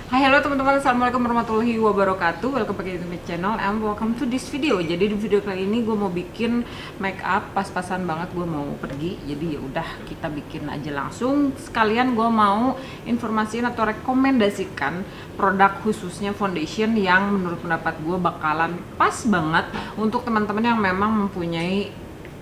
Hai, halo teman-teman, assalamualaikum warahmatullahi wabarakatuh. Welcome back to my channel and welcome to this video. Jadi di video kali ini gue mau bikin make up pas-pasan banget, gue mau pergi. Jadi ya udah kita bikin aja langsung. Sekalian gue mau informasiin atau rekomendasikan produk khususnya foundation yang menurut pendapat gue bakalan pas banget untuk teman-teman yang memang mempunyai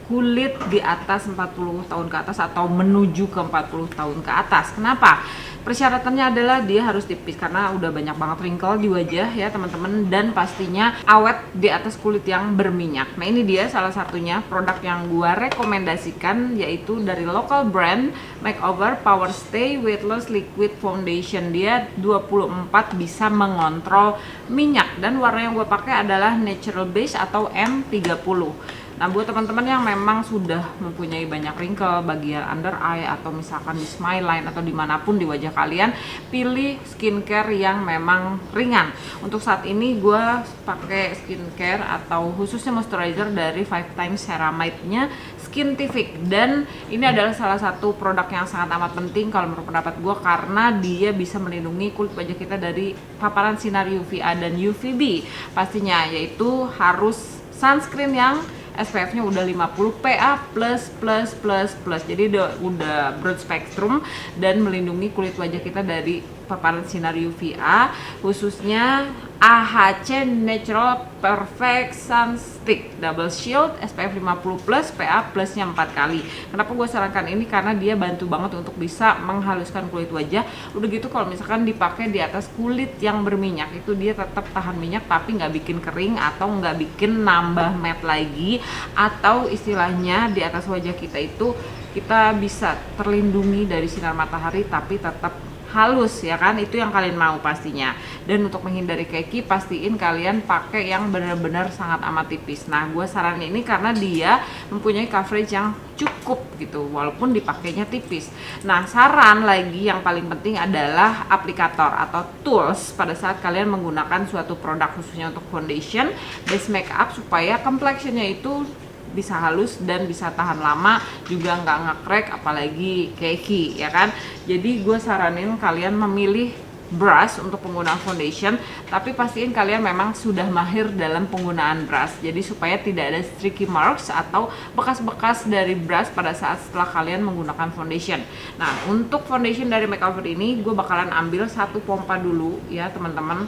kulit di atas 40 tahun ke atas atau menuju ke 40 tahun ke atas. Kenapa? Persyaratannya adalah dia harus tipis karena udah banyak banget wrinkle di wajah ya teman-teman, dan pastinya awet di atas kulit yang berminyak. Nah ini dia salah satunya produk yang gua rekomendasikan, yaitu dari local brand Makeover Power Stay Weightless Liquid Foundation. Dia 24 bisa mengontrol minyak dan warna yang gue pakai adalah natural beige atau M30. Nah buat teman-teman yang memang sudah mempunyai banyak wrinkle bagian under eye atau misalkan di smile line atau dimanapun di wajah kalian, pilih skincare yang memang ringan. Untuk saat ini gue pakai skincare atau khususnya moisturizer dari 5 times ceramide-nya Skintific, dan ini adalah salah satu produk yang sangat amat penting kalau menurut pendapat gue karena dia bisa melindungi kulit wajah kita dari paparan sinar UVA dan UVB pastinya, yaitu harus sunscreen yang SPF-nya udah 50 PA++++. Jadi udah broad spectrum dan melindungi kulit wajah kita dari paparan sinar UVA, khususnya AHC Natural Perfect Sun Stick Double Shield SPF 50+, PA plusnya 4 kali. Kenapa gue sarankan ini? Karena dia bantu banget untuk bisa menghaluskan kulit wajah. Udah gitu kalau misalkan dipakai di atas kulit yang berminyak, itu dia tetap tahan minyak tapi nggak bikin kering atau nggak bikin nambah matte lagi, atau istilahnya di atas wajah kita itu kita bisa terlindungi dari sinar matahari tapi tetap halus ya kan, itu yang kalian mau pastinya. Dan untuk menghindari keki, pastiin kalian pakai yang benar-benar sangat amat tipis. Nah gue saranin ini karena dia mempunyai coverage yang cukup gitu walaupun dipakainya tipis. Nah saran lagi yang paling penting adalah aplikator atau tools pada saat kalian menggunakan suatu produk khususnya untuk foundation base makeup, supaya complexionnya itu bisa halus dan bisa tahan lama, juga nggak ngekrek apalagi keki ya kan. Jadi gue saranin kalian memilih brush untuk penggunaan foundation, tapi pastiin kalian memang sudah mahir dalam penggunaan brush, jadi supaya tidak ada streaky marks atau bekas-bekas dari brush pada saat setelah kalian menggunakan foundation. Nah untuk foundation dari Makeover ini gue bakalan ambil satu pompa dulu ya teman-teman,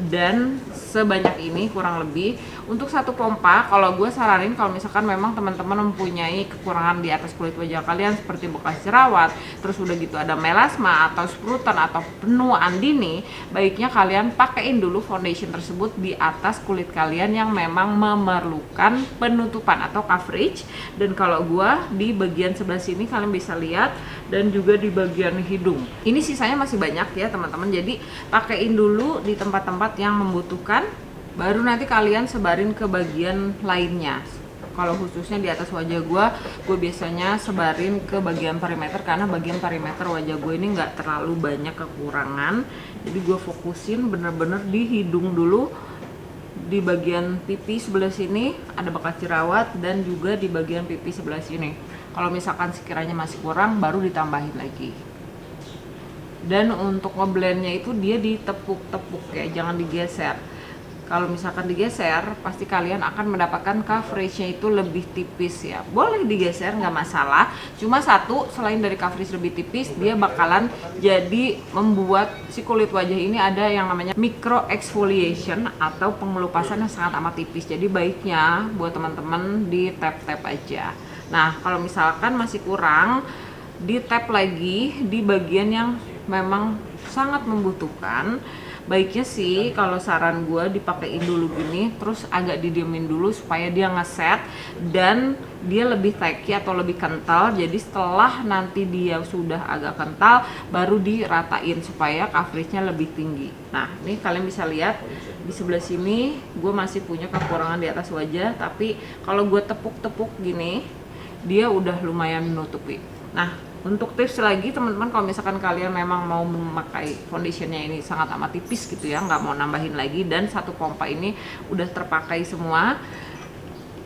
dan sebanyak ini kurang lebih. Untuk satu pompa, kalau gue saranin kalau misalkan memang teman-teman mempunyai kekurangan di atas kulit wajah kalian seperti bekas jerawat, terus udah gitu ada melasma atau sprutan atau penuaan dini, baiknya kalian pakaiin dulu foundation tersebut di atas kulit kalian yang memang memerlukan penutupan atau coverage. Dan kalau gue di bagian sebelah sini kalian bisa lihat, dan juga di bagian hidung ini sisanya masih banyak ya teman-teman, jadi pakaiin dulu di tempat-tempat yang membutuhkan, baru nanti kalian sebarin ke bagian lainnya. Kalau khususnya di atas wajah gue biasanya sebarin ke bagian perimeter karena bagian perimeter wajah gue ini nggak terlalu banyak kekurangan, jadi gue fokusin bener-bener di hidung dulu, di bagian pipi sebelah sini ada bekas jerawat, dan juga di bagian pipi sebelah sini. Kalau misalkan sekiranya masih kurang baru ditambahin lagi. Dan untuk ngeblendnya itu dia ditepuk-tepuk ya, jangan digeser. Kalau misalkan digeser, pasti kalian akan mendapatkan coveragenya itu lebih tipis ya. Boleh digeser, nggak masalah. Cuma satu, selain dari coverage lebih tipis, dia bakalan jadi membuat si kulit wajah ini ada yang namanya micro exfoliation atau pengelupasan yang sangat amat tipis. Jadi baiknya buat teman-teman di tap-tap aja. Nah kalau misalkan masih kurang, di tap lagi di bagian yang memang sangat membutuhkan. Baiknya sih kalau saran gue dipakein dulu gini, terus agak didiemin dulu supaya dia ngeset dan dia lebih tacky atau lebih kental. Jadi setelah nanti dia sudah agak kental baru diratain supaya coveragenya lebih tinggi. Nah ini kalian bisa lihat di sebelah sini gue masih punya kekurangan di atas wajah, tapi kalau gue tepuk-tepuk gini dia udah lumayan menutupi. Nah untuk tips lagi teman-teman, kalau misalkan kalian memang mau memakai foundationnya ini sangat amat tipis gitu ya, nggak mau nambahin lagi, dan satu pompa ini udah terpakai semua,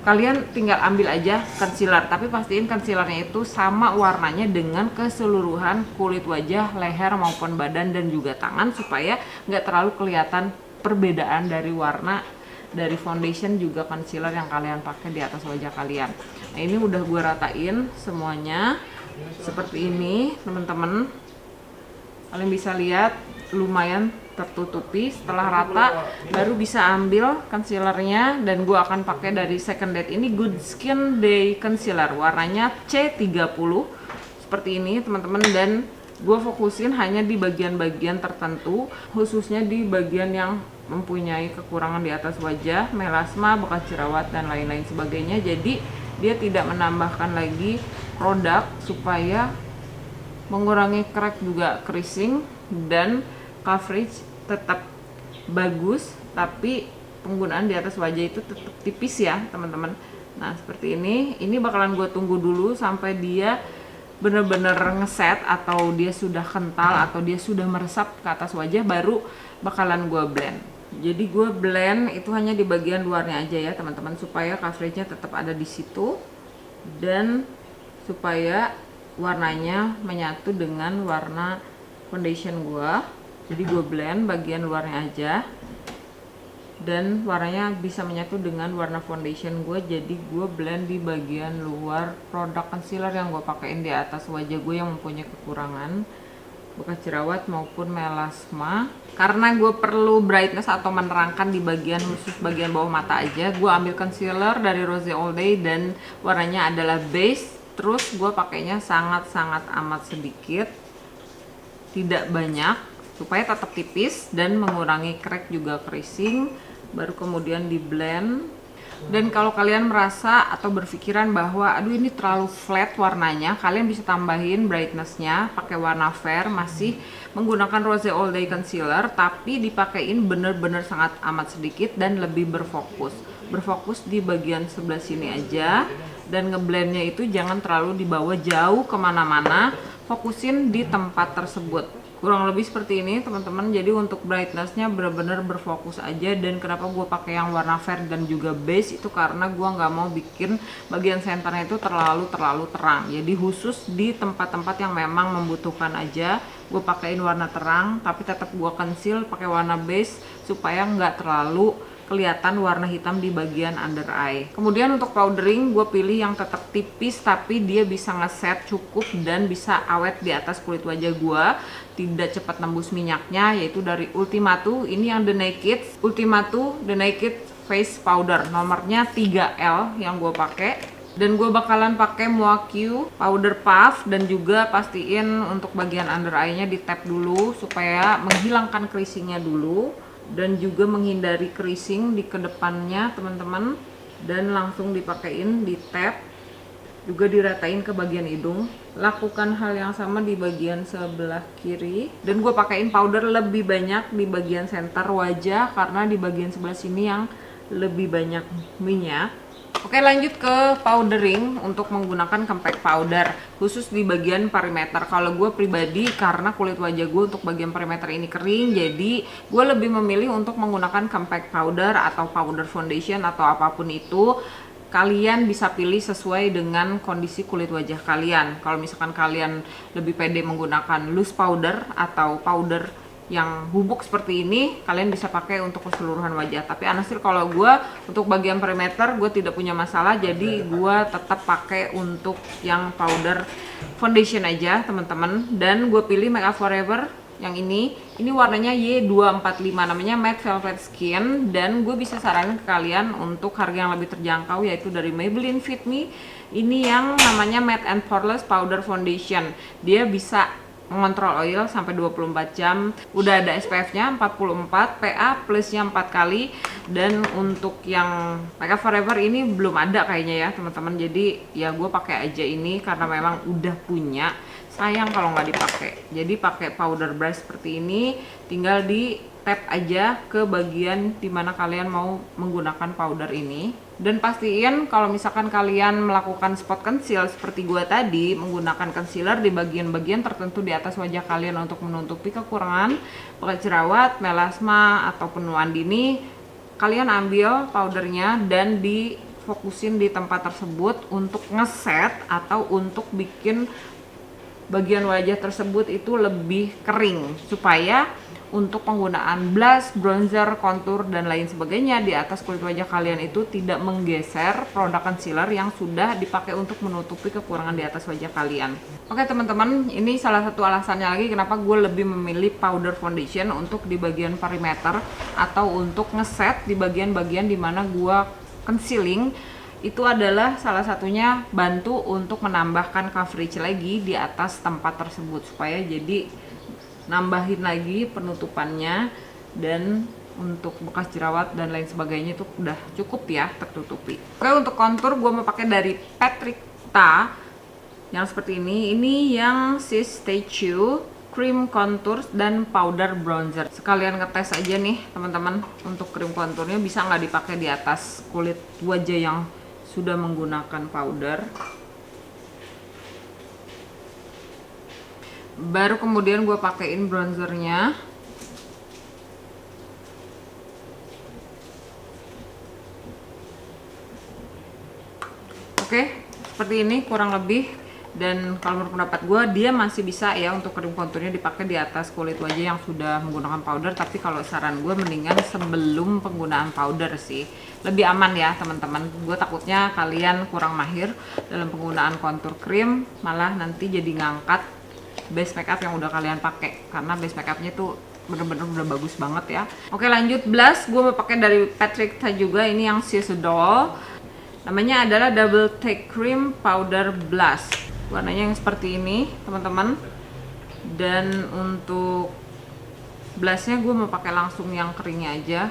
kalian tinggal ambil aja concealer, tapi pastiin concealernya itu sama warnanya dengan keseluruhan kulit wajah, leher maupun badan dan juga tangan, supaya nggak terlalu kelihatan perbedaan dari warna dari foundation juga concealer yang kalian pakai di atas wajah kalian. Nah, ini udah gue ratain semuanya seperti ini teman-teman. Kalian bisa lihat lumayan tertutupi. Setelah rata baru bisa ambil concealernya, dan gue akan pakai dari Second Date ini Good Skin Day Concealer warnanya C30 seperti ini teman-teman. Dan gue fokusin hanya di bagian-bagian tertentu, khususnya di bagian yang mempunyai kekurangan di atas wajah, melasma, bekas jerawat dan lain-lain sebagainya. Jadi dia tidak menambahkan lagi produk supaya mengurangi crack juga creasing, dan coverage tetap bagus, tapi penggunaan di atas wajah itu tetap tipis ya teman-teman. Nah seperti ini bakalan gue tunggu dulu sampai dia bener-bener ngeset, atau dia sudah kental atau dia sudah meresap ke atas wajah, baru bakalan gue blend. Jadi gue blend itu hanya di bagian luarnya aja ya teman-teman, supaya coveragenya tetap ada di situ dan supaya warnanya menyatu dengan warna foundation gue. Jadi gue blend bagian luarnya aja dan warnanya bisa menyatu dengan warna foundation gue. Jadi gue blend di bagian luar produk concealer yang gue pakein di atas wajah gue yang mempunyai kekurangan bekas jerawat maupun melasma. Karena gue perlu brightness atau menerangkan di bagian khusus bagian bawah mata aja, gue ambil concealer dari Rose All Day dan warnanya adalah beige. Terus gue pakainya sangat-sangat amat sedikit, tidak banyak, supaya tetap tipis dan mengurangi crack juga creasing. Baru kemudian di blend. Dan kalau kalian merasa atau berpikiran bahwa aduh ini terlalu flat warnanya, kalian bisa tambahin brightnessnya pakai warna fair, masih menggunakan Rose All Day Concealer, tapi dipakein bener-bener sangat amat sedikit dan lebih berfokus di bagian sebelah sini aja. Dan ngeblendnya itu jangan terlalu dibawa jauh kemana-mana, fokusin di tempat tersebut. Kurang lebih seperti ini teman-teman. Jadi untuk brightnessnya benar-benar berfokus aja. Dan kenapa gue pakai yang warna fair dan juga beige itu karena gue nggak mau bikin bagian senternya itu terlalu terang. Jadi khusus di tempat-tempat yang memang membutuhkan aja gue pakaiin warna terang, tapi tetap gue conceal pakai warna beige supaya nggak terlalu kelihatan warna hitam di bagian under eye. Kemudian untuk powdering gue pilih yang tetap tipis tapi dia bisa ngeset cukup dan bisa awet di atas kulit wajah gue, tidak cepat nembus minyaknya, yaitu dari Ultimatu. Ini yang The Naked Ultimatu The Naked Face Powder nomornya 3L yang gue pakai. Dan gue bakalan pakai Moaque Powder Puff, dan juga pastiin untuk bagian under eye-nya di tap dulu supaya menghilangkan creasingnya dulu dan juga menghindari creasing di kedepannya teman-teman. Dan langsung dipakein di tap, juga diratain ke bagian hidung. Lakukan hal yang sama di bagian sebelah kiri, dan gue pakein powder lebih banyak di bagian center wajah karena di bagian sebelah sini yang lebih banyak minyak. Oke, lanjut ke powdering untuk menggunakan compact powder khusus di bagian perimeter. Kalau gue pribadi, karena kulit wajah gue untuk bagian perimeter ini kering, jadi gue lebih memilih untuk menggunakan compact powder atau powder foundation atau apapun itu. Kalian bisa pilih sesuai dengan kondisi kulit wajah kalian. Kalau misalkan kalian lebih pede menggunakan loose powder atau powder yang bubuk seperti ini, kalian bisa pakai untuk keseluruhan wajah. Tapi honestly kalau gue untuk bagian perimeter gue tidak punya masalah, jadi gue tetap pakai untuk yang powder foundation aja teman-teman. Dan gue pilih Makeup Forever yang ini warnanya Y245, namanya Matte Velvet Skin. Dan gue bisa saranin ke kalian untuk harga yang lebih terjangkau, yaitu dari Maybelline Fit Me. Ini yang namanya Matte and Poreless Powder Foundation. Dia bisa mengontrol oil sampai 24 jam. Udah ada SPF-nya 44, PA plusnya 4 kali. Dan untuk yang Makeup Forever ini belum ada kayaknya ya teman-teman. Jadi ya gue pakai aja ini karena memang udah punya. Sayang kalau nggak dipakai. Jadi pakai powder brush seperti ini, tinggal di tap aja ke bagian dimana kalian mau menggunakan powder ini. Dan pastiin kalau misalkan kalian melakukan spot conceal seperti gue tadi, menggunakan concealer di bagian-bagian tertentu di atas wajah kalian untuk menutupi kekurangan bekas jerawat, melasma ataupun nuan dini, kalian ambil powdernya dan di fokusin di tempat tersebut untuk ngeset atau untuk bikin bagian wajah tersebut itu lebih kering, supaya untuk penggunaan blush, bronzer, kontur, dan lain sebagainya di atas kulit wajah kalian itu tidak menggeser produk concealer yang sudah dipakai untuk menutupi kekurangan di atas wajah kalian. Oke teman-teman, ini salah satu alasannya lagi kenapa gue lebih memilih powder foundation untuk di bagian perimeter atau untuk ngeset di bagian-bagian dimana gue concealing. Itu adalah salah satunya bantu untuk menambahkan coverage lagi di atas tempat tersebut, supaya jadi nambahin lagi penutupannya, dan untuk bekas jerawat dan lain sebagainya itu udah cukup ya tertutupi. Oke, untuk kontur gue mau pakai dari Patrick Ta yang seperti ini. Ini yang Sis Statue cream contour dan powder bronzer. Sekalian ngetes aja nih teman-teman, untuk krim konturnya bisa nggak dipakai di atas kulit wajah yang sudah menggunakan powder. Baru kemudian gue pakein bronzernya. Oke, seperti ini kurang lebih. Dan kalau menurut pendapat gue, dia masih bisa ya untuk krim konturnya dipakai di atas kulit wajah yang sudah menggunakan powder. Tapi kalau saran gue mendingan sebelum penggunaan powder sih, lebih aman ya teman-teman. Gue takutnya kalian kurang mahir dalam penggunaan kontur krim, malah nanti jadi ngangkat base makeup yang udah kalian pakai, karena base makeupnya tuh bener-bener udah bagus banget ya. Oke, lanjut blush. Gue mau pakai dari Patrick Ta juga, ini yang Sis Doll. Namanya adalah Double Take Cream Powder Blush. Warnanya yang seperti ini teman-teman. Dan untuk blushnya gue mau pakai langsung yang keringnya aja.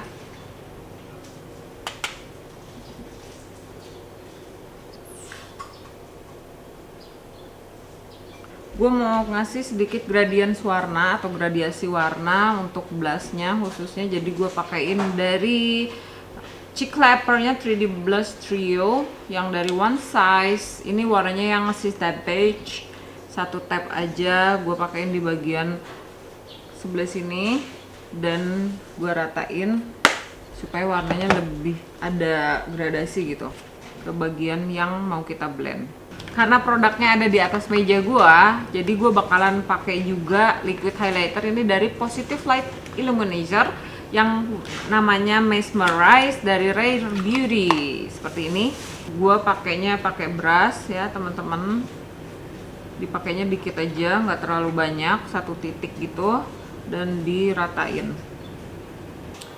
Gue mau ngasih sedikit gradients warna atau gradiasi warna untuk blushnya khususnya. Jadi gue pakaiin dari Cheek Clapper-nya 3D Blush Trio yang dari One Size. Ini warnanya yang Sis Beige. Satu tab aja gue pakaiin di bagian sebelah sini dan gue ratain supaya warnanya lebih ada gradasi gitu ke bagian yang mau kita blend. Karena produknya ada di atas meja gua, jadi gua bakalan pakai juga liquid highlighter ini dari Positive Light Illuminator yang namanya Mesmerize dari Rare Beauty. Seperti ini. Gua pakainya pakai brush ya teman-teman. Dipakainya dikit aja, nggak terlalu banyak, satu titik gitu, dan diratain.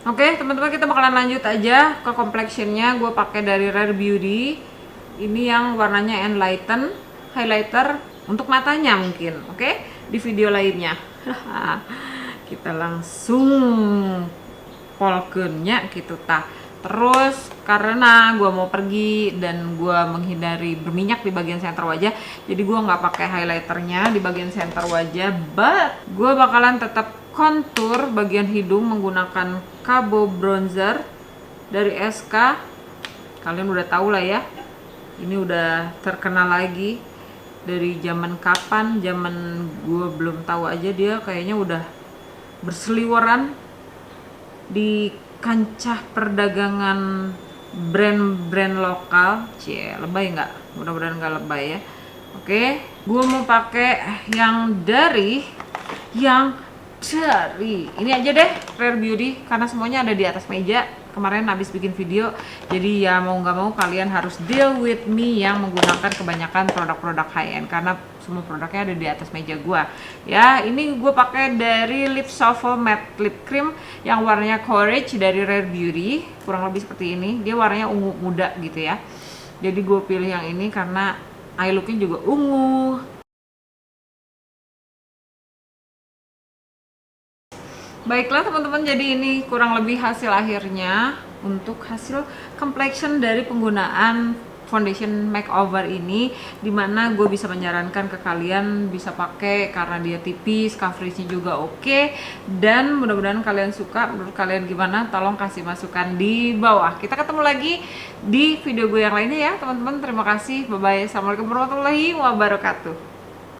Oke teman-teman, kita bakalan lanjut aja ke complexionnya. Gue pakai dari Rare Beauty. Ini yang warnanya Enlighten highlighter untuk matanya mungkin. Oke, di video lainnya. Kita langsung polkennya gitu tah. Terus karena gue mau pergi dan gue menghindari berminyak di bagian center wajah, jadi gue nggak pakai highlighternya di bagian center wajah, but gue bakalan tetap kontur bagian hidung menggunakan Cabo Bronzer dari SK. Kalian udah tahu lah ya, ini udah terkenal lagi dari zaman kapan, zaman gue belum tahu aja dia kayaknya udah berseliweran di kancah perdagangan brand-brand lokal. Cie, lebay nggak? Mudah-mudahan nggak lebay ya. Oke, gue mau pakai yang dari ini aja deh, Rare Beauty, karena semuanya ada di atas meja. Kemarin habis bikin video, jadi ya mau nggak mau kalian harus deal with me yang menggunakan kebanyakan produk-produk high end, karena semua produknya ada di atas meja gua. Ya, ini gue pakai dari Lip Shuffle Matte Lip Cream yang warnanya Courage dari Rare Beauty, kurang lebih seperti ini. Dia warnanya ungu muda gitu ya. Jadi gue pilih yang ini karena eye looknya juga ungu. Baiklah teman-teman, jadi ini kurang lebih hasil akhirnya untuk hasil complexion dari penggunaan foundation makeover ini, dimana gue bisa menyarankan ke kalian bisa pakai karena dia tipis, coveragenya juga oke, dan mudah-mudahan kalian suka. Menurut kalian gimana? Tolong kasih masukan di bawah. Kita ketemu lagi di video gue yang lainnya ya teman-teman. Terima kasih, bye bye, assalamualaikum warahmatullahi wabarakatuh.